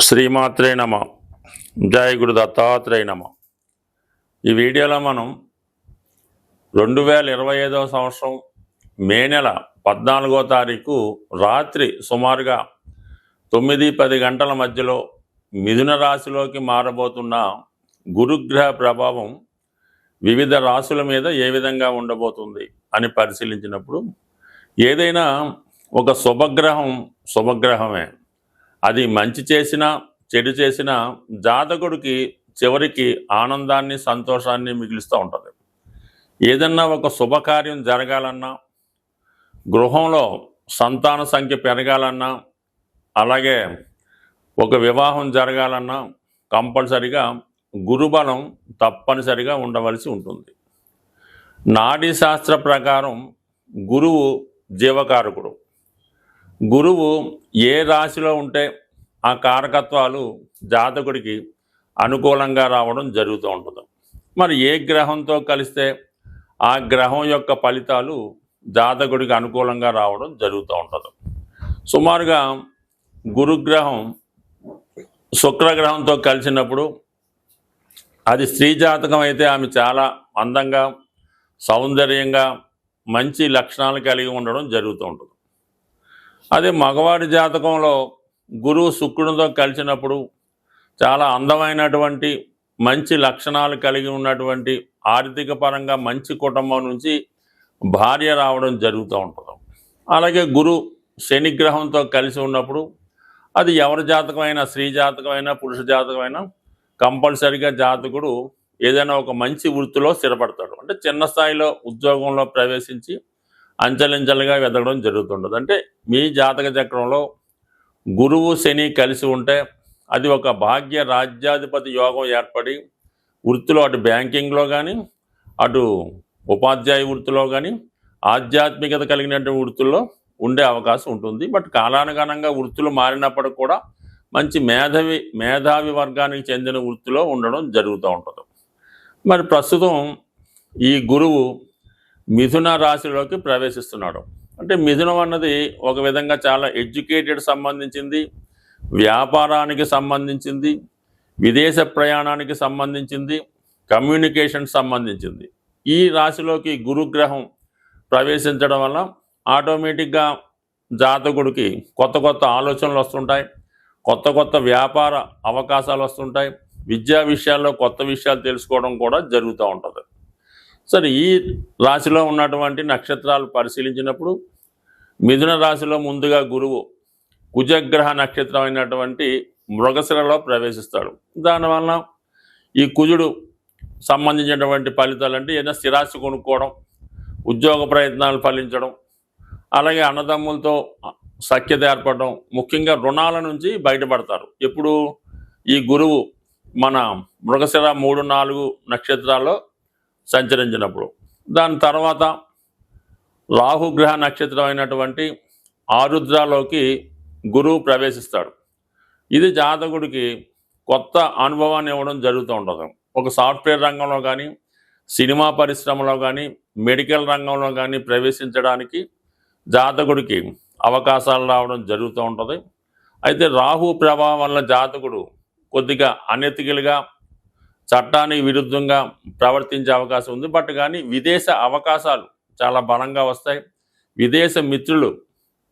శ్రీమాత్రే నమ. జయ గురు దత్తాత్రేయ నమ. ఈ వీడియోలో మనం 2025వ సంవత్సరం మే నెల 14వ తారీఖు రాత్రి సుమారుగా 9-10 గంటల మధ్యలో మిథున రాశిలోకి మారబోతున్న గురుగ్రహ ప్రభావం వివిధ రాశుల మీద ఏ విధంగా ఉండబోతుంది అని పరిశీలించినప్పుడు ఏదైనా ఒక శుభగ్రహమే, అది మంచి చేసినా చెడు చేసినా జాతకుడికి చివరికి ఆనందాన్ని సంతోషాన్ని మిగులుస్తూ ఉంటుంది. ఏదన్నా ఒక శుభకార్యం జరగాలన్నా, గృహంలో సంతాన సంఖ్య పెరగాలన్నా, అలాగే ఒక వివాహం జరగాలన్నా కంపల్సరిగా గురుబలం తప్పనిసరిగా ఉండవలసి ఉంటుంది. నాడీ శాస్త్ర ప్రకారం గురువు జీవకారకుడు. గురువు ఏ రాశిలో ఉంటే ఆ కారకత్వాలు జాతకుడికి అనుకూలంగా రావడం జరుగుతూ ఉంటుంది. మరి ఏ గ్రహంతో కలిస్తే ఆ గ్రహం యొక్క ఫలితాలు జాతకుడికి అనుకూలంగా రావడం జరుగుతూ ఉంటుంది. సుమారుగా గురుగ్రహం శుక్రగ్రహంతో కలిసినప్పుడు అది స్త్రీ జాతకం అయితే ఆమె చాలా అందంగా, సౌందర్యంగా, మంచి లక్షణాలు కలిగి ఉండడం జరుగుతూ ఉంటుంది. అదే మగవాడి జాతకంలో గురువు శుక్రునితో కలిసినప్పుడు చాలా అందమైనటువంటి మంచి లక్షణాలు కలిగి ఉన్నటువంటి ఆర్థిక పరంగా మంచి కుటుంబం నుంచి భార్య రావడం జరుగుతూ ఉంటుంది. అలాగే గురు శనిగ్రహంతో కలిసి ఉన్నప్పుడు అది ఎవరి జాతకమైనా, స్త్రీ జాతకమైనా పురుష జాతకమైనా కంపల్సరిగా జాతకుడు ఏదైనా ఒక మంచి వృత్తిలో స్థిరపడతాడు. అంటే చిన్న స్థాయిలో ఉద్యోగంలో ప్రవేశించి అంచెలంచెలుగా ఎదగడం జరుగుతుంటుంది. అంటే మీ జాతక చక్రంలో గురువు శని కలిసి ఉంటే అది ఒక భాగ్య రాజ్యాధిపతి యోగం ఏర్పడి వృత్తిలో అటు బ్యాంకింగ్లో కానీ, అటు ఉపాధ్యాయ వృత్తిలో కానీ, ఆధ్యాత్మికత కలిగినటువంటి వృత్తుల్లో ఉండే అవకాశం ఉంటుంది. బట్ కాలానుగుణంగా వృత్తులు మారినప్పటికి కూడా మంచి మేధావి వర్గానికి చెందిన వృత్తిలో ఉండడం జరుగుతూ ఉంటుంది. మరి ప్రస్తుతం ఈ గురువు మిథున రాశిలోకి ప్రవేశిస్తున్నాడు. అంటే మిథునం అన్నది ఒక విధంగా చాలా ఎడ్యుకేటెడ్ సంబంధించింది, వ్యాపారానికి సంబంధించింది, విదేశ ప్రయాణానికి సంబంధించింది, కమ్యూనికేషన్ సంబంధించింది. ఈ రాశిలోకి గురుగ్రహం ప్రవేశించడం వల్ల ఆటోమేటిక్గా జాతకుడికి కొత్త కొత్త ఆలోచనలు వస్తుంటాయి, కొత్త కొత్త వ్యాపార అవకాశాలు వస్తుంటాయి, విద్యా విషయాల్లో కొత్త విషయాలు తెలుసుకోవడం కూడా జరుగుతూ ఉంటుంది. సరే, ఈ రాశిలో ఉన్నటువంటి నక్షత్రాలు పరిశీలించినప్పుడు మిథున రాశిలో ముందుగా గురువు కుజగ్రహ నక్షత్రం అయినటువంటి మృగశిరలో ప్రవేశిస్తాడు. దానివల్ల ఈ కుజుడు సంబంధించినటువంటి ఫలితాలు అంటే ఏదైనా స్థిరాస్తి కొనుక్కోవడం, ఉద్యోగ ప్రయత్నాలు ఫలించడం, అలాగే అన్నదమ్ములతో సఖ్యత ఏర్పడడం, ముఖ్యంగా రుణాల నుంచి బయటపడతారు. ఎప్పుడు ఈ గురువు మన మృగశిర 3-4 నక్షత్రాల్లో సంచరించినప్పుడు. దాని తర్వాత రాహుగ్రహ నక్షత్రం అయినటువంటి ఆరుద్రలోకి గురువు ప్రవేశిస్తాడు. ఇది జాతకుడికి కొత్త అనుభవాన్ని ఇవ్వడం జరుగుతూ ఉంటుంది. ఒక సాఫ్ట్వేర్ రంగంలో కానీ, సినిమా పరిశ్రమలో కానీ, మెడికల్ రంగంలో కానీ ప్రవేశించడానికి జాతకుడికి అవకాశాలు రావడం జరుగుతూ ఉంటుంది. అయితే రాహు ప్రభావం వల్ల జాతకుడు కొద్దిగా అనెతికల్గా, చట్టానికి విరుద్ధంగా ప్రవర్తించే అవకాశం ఉంది. బట్ కానీ విదేశ అవకాశాలు చాలా బలంగా వస్తాయి. విదేశ మిత్రులు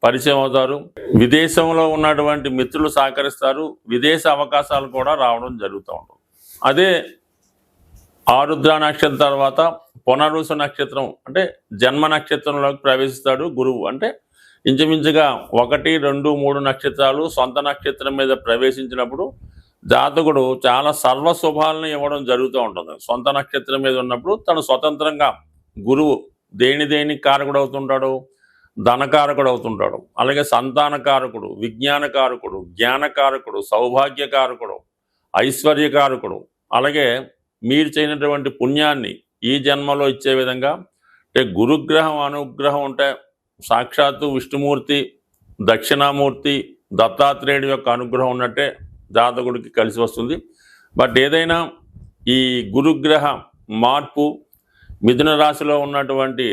పరిచయం అవుతారు, విదేశంలో ఉన్నటువంటి మిత్రులు సహకరిస్తారు, విదేశ అవకాశాలు కూడా రావడం జరుగుతూ ఉంటుంది. అదే ఆరుద్ర నక్షత్రం తర్వాత పునరుసు నక్షత్రం అంటే జన్మ నక్షత్రంలోకి ప్రవేశిస్తాడు గురువు. అంటే ఇంచుమించుగా 1, 2, 3 నక్షత్రాలు సొంత నక్షత్రం మీద ప్రవేశించినప్పుడు జాతకుడు చాలా సర్వశుభాలను ఇవ్వడం జరుగుతూ ఉంటుంది. సొంత నక్షత్రం మీద ఉన్నప్పుడు తను స్వతంత్రంగా గురువు దేనికి కారకుడు అవుతుంటాడు, ధనకారకుడు అవుతుంటాడు, అలాగే సంతానకారకుడు, విజ్ఞానకారకుడు, జ్ఞానకారకుడు, సౌభాగ్యకారకుడు, ఐశ్వర్యకారకుడు, అలాగే మీరు చేయనటువంటి పుణ్యాన్ని ఈ జన్మలో ఇచ్చే విధంగా. అంటే గురుగ్రహం అనుగ్రహం అంటే సాక్షాత్తు విష్ణుమూర్తి, దక్షిణామూర్తి, దత్తాత్రేయుడి యొక్క అనుగ్రహం ఉన్నట్టే జాతకుడికి కలిసి వస్తుంది. బట్ ఏదైనా ఈ గురుగ్రహ మార్పు మిథున రాశిలో ఉన్నటువంటి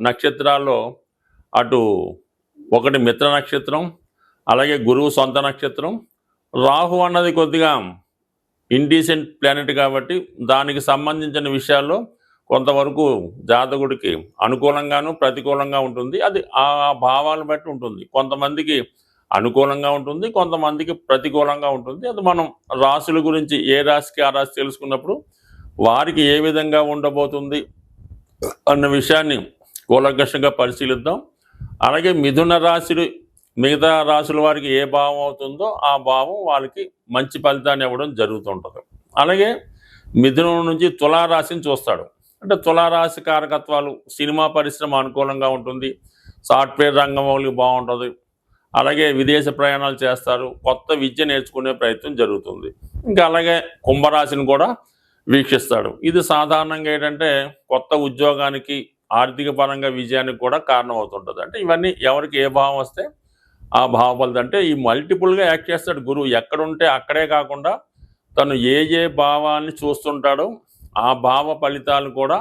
నక్షత్రాల్లో అటు ఒకటి మిత్ర నక్షత్రం, అలాగే గురువు సొంత నక్షత్రం, రాహు అన్నది కొద్దిగా ఇండీసెంట్ ప్లానెట్ కాబట్టి దానికి సంబంధించిన విషయాల్లో కొంతవరకు జాతకుడికి అనుకూలంగాను ప్రతికూలంగా ఉంటుంది. అది ఆ భావాలను బట్టి ఉంటుంది. కొంతమందికి అనుకూలంగా ఉంటుంది, కొంతమందికి ప్రతికూలంగా ఉంటుంది. అది మనం రాశుల గురించి ఏ రాశికి ఆ రాశి తెలుసుకున్నప్పుడు వారికి ఏ విధంగా ఉండబోతుంది అన్న విషయాన్ని కూలంకషంగా పరిశీలిద్దాం. అలాగే మిథున రాశి మిగతా రాశుల వారికి ఏ భావం అవుతుందో ఆ భావం వాళ్ళకి మంచి ఫలితాన్ని ఇవ్వడం జరుగుతుంటుంది. అలాగే మిథునం నుంచి తులారాశిని చూస్తాడు. అంటే తులారాశి కారకత్వాలు సినిమా పరిశ్రమ అనుకూలంగా ఉంటుంది, సాఫ్ట్వేర్ రంగం వాళ్ళకి బాగుంటుంది, అలాగే విదేశ ప్రయాణాలు చేస్తారు, కొత్త విద్య నేర్చుకునే ప్రయత్నం జరుగుతుంది. ఇంకా అలాగే కుంభరాశిని కూడా వీక్షిస్తాడు. ఇది సాధారణంగా ఏంటంటే కొత్త ఉద్యోగానికి ఆర్థిక పరంగా విజయానికి కూడా కారణం అవుతుంటుంది. అంటే ఇవన్నీ ఎవరికి ఏ భావం వస్తే ఆ భావ ఫలితం. అంటే ఈ మల్టిపుల్గా యాక్ట్ చేస్తాడు గురువు. ఎక్కడుంటే అక్కడే కాకుండా తను ఏ భావాన్ని చూస్తుంటాడో ఆ భావ ఫలితాలు కూడా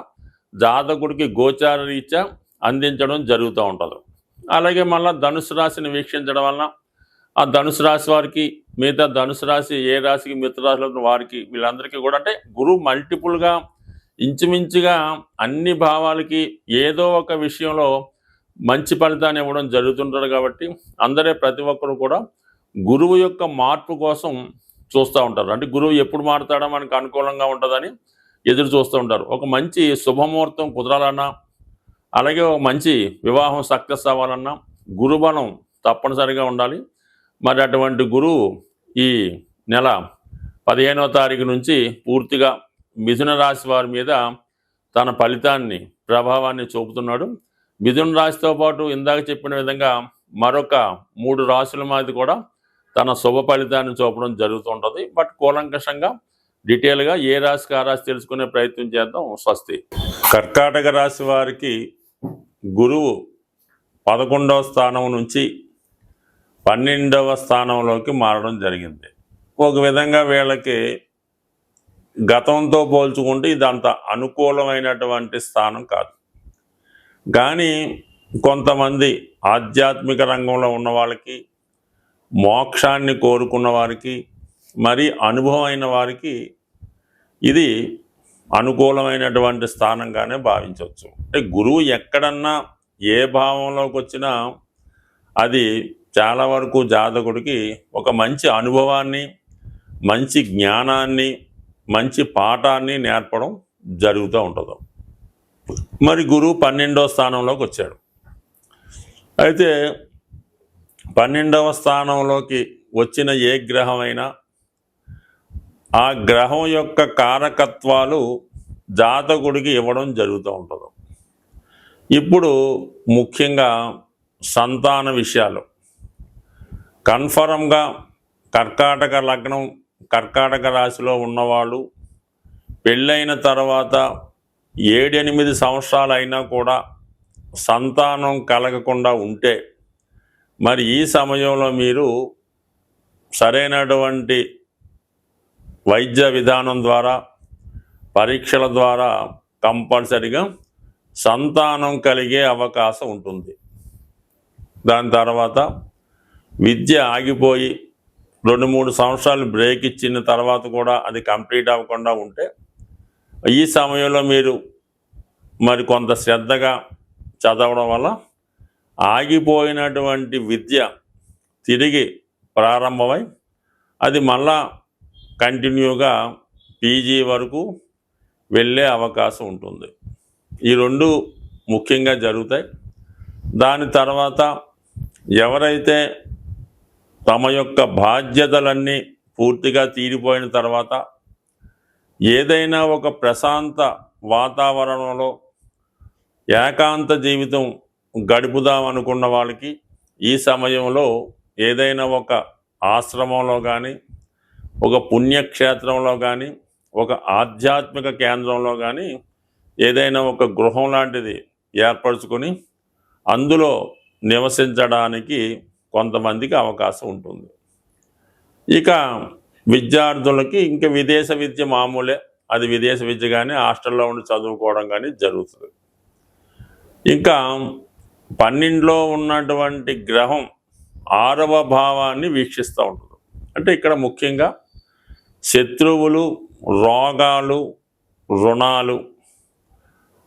జాతకుడికి గోచార రీత్యా అందించడం జరుగుతూ ఉంటుంది. అలాగే మళ్ళీ ధనుసు రాశిని వీక్షించడం వలన ఆ ధనుసు రాశి వారికి మిగతా ధనుసు రాశి ఏ రాశికి మిగతా రాశిలో వారికి వీళ్ళందరికీ కూడా అంటే గురువు మల్టిపుల్గా ఇంచుమించుగా అన్ని భావాలకి ఏదో ఒక విషయంలో మంచి ఫలితాన్ని ఇవ్వడం జరుగుతుంటారు. కాబట్టి ప్రతి ఒక్కరు కూడా గురువు యొక్క మార్పు కోసం చూస్తూ ఉంటారు. అంటే గురువు ఎప్పుడు మారుతాడో మనకు అనుకూలంగా ఉంటుందని ఎదురు చూస్తూ ఉంటారు. ఒక మంచి శుభముహూర్తం కుదరాలన్నా, అలాగే ఒక మంచి వివాహం సక్సెస్ అవ్వాలన్నా గురుబలం తప్పనిసరిగా ఉండాలి. మరి అటువంటి గురువు ఈ నెల 15వ తారీఖు నుంచి పూర్తిగా మిథున రాశి వారి మీద తన ఫలితాన్ని ప్రభావాన్ని చూపుతున్నాడు. మిథున రాశితో పాటు ఇందాక చెప్పిన విధంగా మరొక 3 రాశుల మీద కూడా తన శుభ ఫలితాన్ని చూపడం జరుగుతుంటుంది. బట్ కూలంకషంగా డీటెయిల్గా ఏ రాశికి ఆ రాశి తెలుసుకునే ప్రయత్నం చేద్దాం. స్వస్తి. కర్కాటక రాశి వారికి గురువు 11వ స్థానం నుంచి 12వ స్థానంలోకి మారడం జరిగింది. ఒక విధంగా వీళ్ళకి గతంతో పోల్చుకుంటే ఇదంత అనుకూలమైనటువంటి స్థానం కాదు. కానీ కొంతమంది ఆధ్యాత్మిక రంగంలో ఉన్న వాళ్ళకి, మోక్షాన్ని కోరుకున్న వారికి, మరి అనుభవం అయిన వారికి ఇది అనుకూలమైనటువంటి స్థానంగానే భావించవచ్చు. అంటే గురువు ఎక్కడన్నా ఏ భావంలోకి వచ్చినా అది చాలా వరకు జాతకుడికి ఒక మంచి అనుభవాన్ని, మంచి జ్ఞానాన్ని, మంచి పాఠాన్ని నేర్పడం జరుగుతూ ఉంటుంది. మరి గురువు 12వ స్థానంలోకి వచ్చాడు. అయితే 12వ స్థానంలోకి వచ్చిన ఏ గ్రహమైనా ఆ గ్రహం యొక్క కారకత్వాలు జాతకుడికి ఇవ్వడం జరుగుతూ ఉంటుంది. ఇప్పుడు ముఖ్యంగా సంతాన విషయాలు కన్ఫర్మ్గా కర్కాటక లగ్నం, కర్కాటక రాశిలో ఉన్నవాళ్ళు పెళ్ళైన తర్వాత 7-8 సంవత్సరాలు అయినా కూడా సంతానం కలగకుండా ఉంటే మరి ఈ సమయంలో మీరు సరైనటువంటి వైద్య విధానం ద్వారా, పరీక్షల ద్వారా కంపల్సరిగా సంతానం కలిగే అవకాశం ఉంటుంది. దాని తర్వాత విద్య ఆగిపోయి 2-3 సంవత్సరాలు బ్రేక్ ఇచ్చిన తర్వాత కూడా అది కంప్లీట్ అవ్వకుండా ఉంటే ఈ సమయంలో మీరు మరి కొంత శ్రద్ధగా చదవడం వల్ల ఆగిపోయినటువంటి విద్య తిరిగి ప్రారంభమై అది మళ్ళా కంటిన్యూగా పీజీ వరకు వెళ్ళే అవకాశం ఉంటుంది. ఈ 2 ముఖ్యంగా జరుగుతాయి. దాని తర్వాత ఎవరైతే తమ యొక్క బాధ్యతలన్నీ పూర్తిగా తీరిపోయిన తర్వాత ఏదైనా ఒక ప్రశాంత వాతావరణంలో ఏకాంత జీవితం గడుపుదామనుకున్న వాళ్ళకి ఈ సమయంలో ఏదైనా ఒక ఆశ్రమంలో కానీ, ఒక పుణ్యక్షేత్రంలో కానీ, ఒక ఆధ్యాత్మిక కేంద్రంలో కానీ ఏదైనా ఒక గృహం లాంటిది ఏర్పరచుకొని అందులో నివసించడానికి కొంతమందికి అవకాశం ఉంటుంది. ఇక విద్యార్థులకి ఇంకా విదేశ విద్య మామూలే, అది విదేశ విద్య కానీ హాస్టల్లో ఉండి చదువుకోవడం కానీ జరుగుతుంది. ఇంకా 12లో ఉన్నటువంటి గ్రహం 6వ భావాన్ని వీక్షిస్తూ ఉంటుంది. అంటే ఇక్కడ ముఖ్యంగా శత్రువులు, రోగాలు, రుణాలు,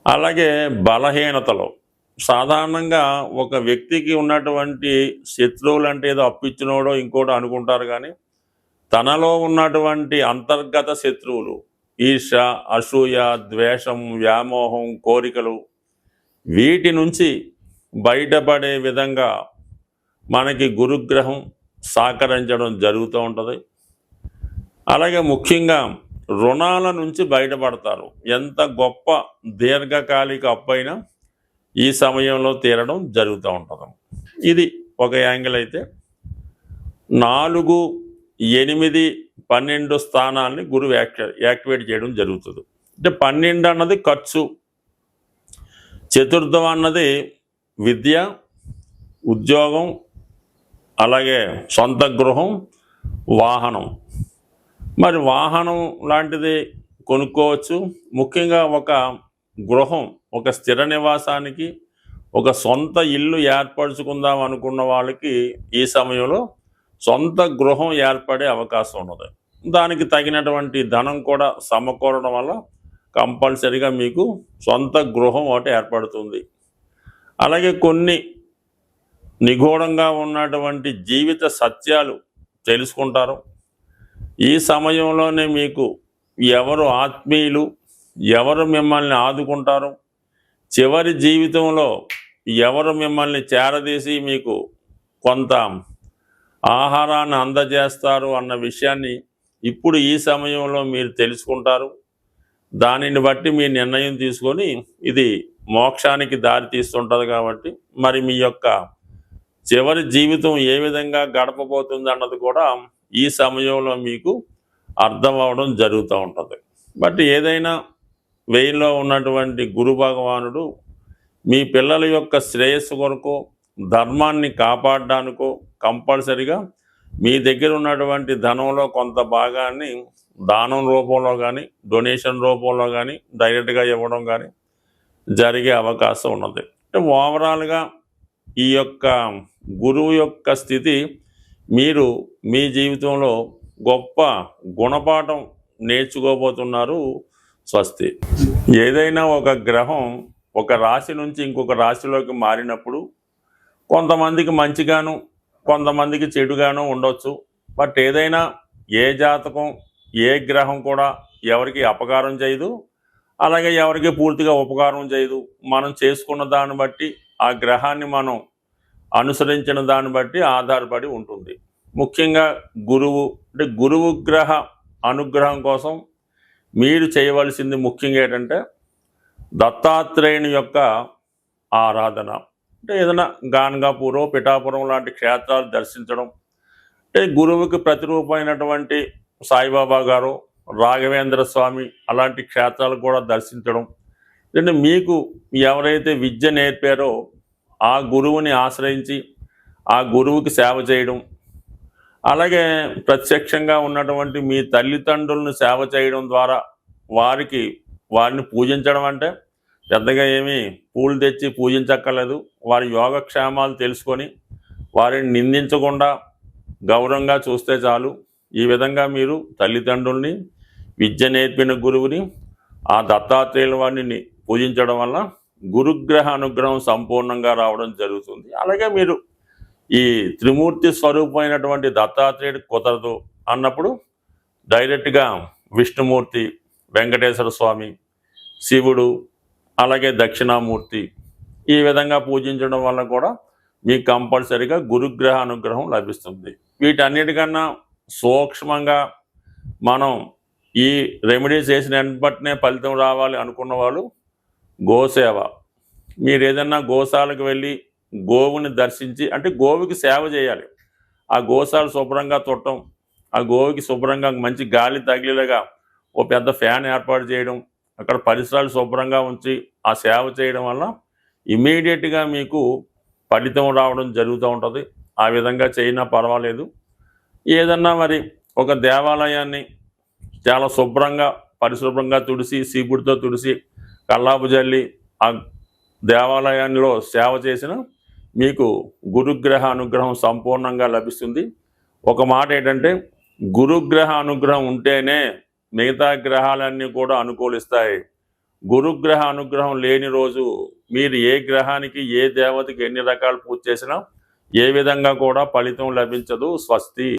అలాగే బలహీనతలు. సాధారణంగా ఒక వ్యక్తికి ఉన్నటువంటి శత్రువులు అంటే ఏదో అప్పిచ్చినోడో ఇంకోటో అనుకుంటారు, కానీ తనలో ఉన్నటువంటి అంతర్గత శత్రువులు ఈర్ష, అసూయ, ద్వేషం, వ్యామోహం, కోరికలు, వీటి నుంచి బయటపడే విధంగా మనకి గురుగ్రహం సహకరించడం జరుగుతూ ఉంటుంది. అలాగే ముఖ్యంగా రుణాల నుంచి బయటపడతారు. ఎంత గొప్ప దీర్ఘకాలిక అప్పు అయినా ఈ సమయంలో తీరడం జరుగుతూ ఉంటుంది. ఇది ఒక యాంగిల్ అయితే 4, 8, 12 స్థానాల్ని గురువు యాక్టివేట్ చేయడం జరుగుతుంది. అంటే 12 అన్నది ఖర్చు, చతుర్థం అన్నది విద్య, ఉద్యోగం, అలాగే సొంత గృహం, వాహనం. మరి వాహనం లాంటిది కొనుక్కోవచ్చు. ముఖ్యంగా ఒక గృహం, ఒక స్థిర నివాసానికి, ఒక సొంత ఇల్లు ఏర్పరచుకుందాం అనుకున్న వాళ్ళకి ఈ సమయంలో సొంత గృహం ఏర్పడే అవకాశం ఉన్నది. దానికి తగినటువంటి ధనం కూడా సమకూరడం వల్ల కంపల్సరిగా మీకు సొంత గృహం ఒకటి ఏర్పడుతుంది. అలాగే కొన్ని నిగూఢంగా ఉన్నటువంటి జీవిత సత్యాలు తెలుసుకుంటారు. ఈ సమయంలోనే మీకు ఎవరు ఆత్మీయులు, ఎవరు మిమ్మల్ని ఆదుకుంటారు, చివరి జీవితంలో ఎవరు మిమ్మల్ని చేరదీసి మీకు కొంత ఆహారాన్ని అందజేస్తారు అన్న విషయాన్ని ఇప్పుడు ఈ సమయంలో మీరు తెలుసుకుంటారు. దానిని బట్టి మీ నిర్ణయం తీసుకొని ఇది మోక్షానికి దారి తీస్తుంటుంది. కాబట్టి మరి మీ యొక్క చివరి జీవితం ఏ విధంగా గడపబోతుంది అన్నది కూడా ఈ సమయంలో మీకు అర్థం అవడం జరుగుతూ ఉంటుంది. బట్ ఏదైనా వెయ్యిలో ఉన్నటువంటి గురు భగవానుడు మీ పిల్లల యొక్క శ్రేయస్సు కొరకు, ధర్మాన్ని కాపాడడానికో కంపల్సరిగా మీ దగ్గర ఉన్నటువంటి ధనంలో కొంత భాగాన్ని దానం రూపంలో కానీ, డొనేషన్ రూపంలో కానీ, డైరెక్ట్గా ఇవ్వడం కానీ జరిగే అవకాశం ఉన్నది. అంటే ఓవరాల్గా ఈ యొక్క గురువు యొక్క స్థితి మీరు మీ జీవితంలో గొప్ప గుణపాఠం నేర్చుకోబోతున్నారు. స్వస్తి. ఏదైనా ఒక గ్రహం ఒక రాశి నుంచి ఇంకొక రాశిలోకి మారినప్పుడు కొంతమందికి మంచిగాను, కొంతమందికి చెడుగాను ఉండొచ్చు. బట్ ఏదైనా ఏ జాతకం, ఏ గ్రహం కూడా ఎవరికి అపకారం చేయదు, అలాగే ఎవరికి పూర్తిగా ఉపకారం చేయదు. మనం చేసుకున్న దాన్ని బట్టి, ఆ గ్రహాన్ని మనం అనుసరించిన దాన్ని బట్టి ఆధారపడి ఉంటుంది. ముఖ్యంగా గురువు అంటే గురువు గ్రహ అనుగ్రహం కోసం మీరు చేయవలసింది ముఖ్యంగా ఏంటంటే దత్తాత్రేయుని యొక్క ఆరాధన. అంటే ఏదైనా గాన్గాపూరో, పిఠాపురం లాంటి క్షేత్రాలు దర్శించడం, అంటే గురువుకి ప్రతిరూపమైనటువంటి సాయిబాబా గారు, రాఘవేంద్ర స్వామి అలాంటి క్షేత్రాలు కూడా దర్శించడం. అంటే మీకు ఎవరైతే విద్య నేర్పారో ఆ గురువుని ఆశ్రయించి ఆ గురువుకి సేవ చేయడం, అలాగే ప్రత్యక్షంగా ఉన్నటువంటి మీ తల్లిదండ్రులను సేవ చేయడం ద్వారా వారిని పూజించడం. అంటే పెద్దగా ఏమీ పూలు తెచ్చి పూజించక్కర్లేదు. వారి యోగక్షేమాలు తెలుసుకొని వారిని నిందించకుండా గౌరవంగా చూస్తే చాలు. ఈ విధంగా మీరు తల్లిదండ్రుల్ని, విద్య నేర్పిన గురువుని, ఆ దత్తాత్రేయుల వారిని పూజించడం వల్ల గురుగ్రహ అనుగ్రహం సంపూర్ణంగా రావడం జరుగుతుంది. అలాగే మీరు ఈ త్రిమూర్తి స్వరూపమైనటువంటి దత్తాత్రేయుడు కుదరదు అన్నప్పుడు డైరెక్ట్గా విష్ణుమూర్తి, వెంకటేశ్వర స్వామి, శివుడు, అలాగే దక్షిణామూర్తి ఈ విధంగా పూజించడం వల్ల కూడా మీకు కంపల్సరిగా గురుగ్రహ అనుగ్రహం లభిస్తుంది. వీటన్నిటికన్నా సూక్ష్మంగా మనం ఈ రెమెడీస్ చేసిన వెంటనే ఫలితం రావాలి అనుకున్న వాళ్ళు గోసేవ. మీరు ఏదన్నా గోశాలకు వెళ్ళి గోవుని దర్శించి, అంటే గోవుకి సేవ చేయాలి. ఆ గోశాల శుభ్రంగా తుట్టడం, ఆ గోవుకి శుభ్రంగా మంచి గాలి తగిలేలాగా ఓ పెద్ద ఫ్యాన్ ఏర్పాటు చేయడం, అక్కడ పరిసరాలు శుభ్రంగా ఉంచి ఆ సేవ చేయడం వల్ల ఇమీడియట్గా మీకు ఫలితం రావడం జరుగుతూ ఉంటుంది. ఆ విధంగా చేయినా పర్వాలేదు. ఏదన్నా మరి ఒక దేవాలయాన్ని చాలా శుభ్రంగా, పరిశుభ్రంగా తుడిసి, సీపుడితో తుడిసి, కల్లాపు జల్లి ఆ దేవాలయాల్లో సేవ చేసిన మీకు గురుగ్రహ అనుగ్రహం సంపూర్ణంగా లభిస్తుంది. ఒక మాట ఏంటంటే గురుగ్రహ అనుగ్రహం ఉంటేనే మిగతా గ్రహాలన్నీ కూడా అనుకూలిస్తాయి. గురుగ్రహ అనుగ్రహం లేని రోజు మీరు ఏ గ్రహానికి ఏ దేవతకి ఎన్ని రకాల పూజ చేసినా ఏ విధంగా కూడా ఫలితం లభించదు. స్వస్తి.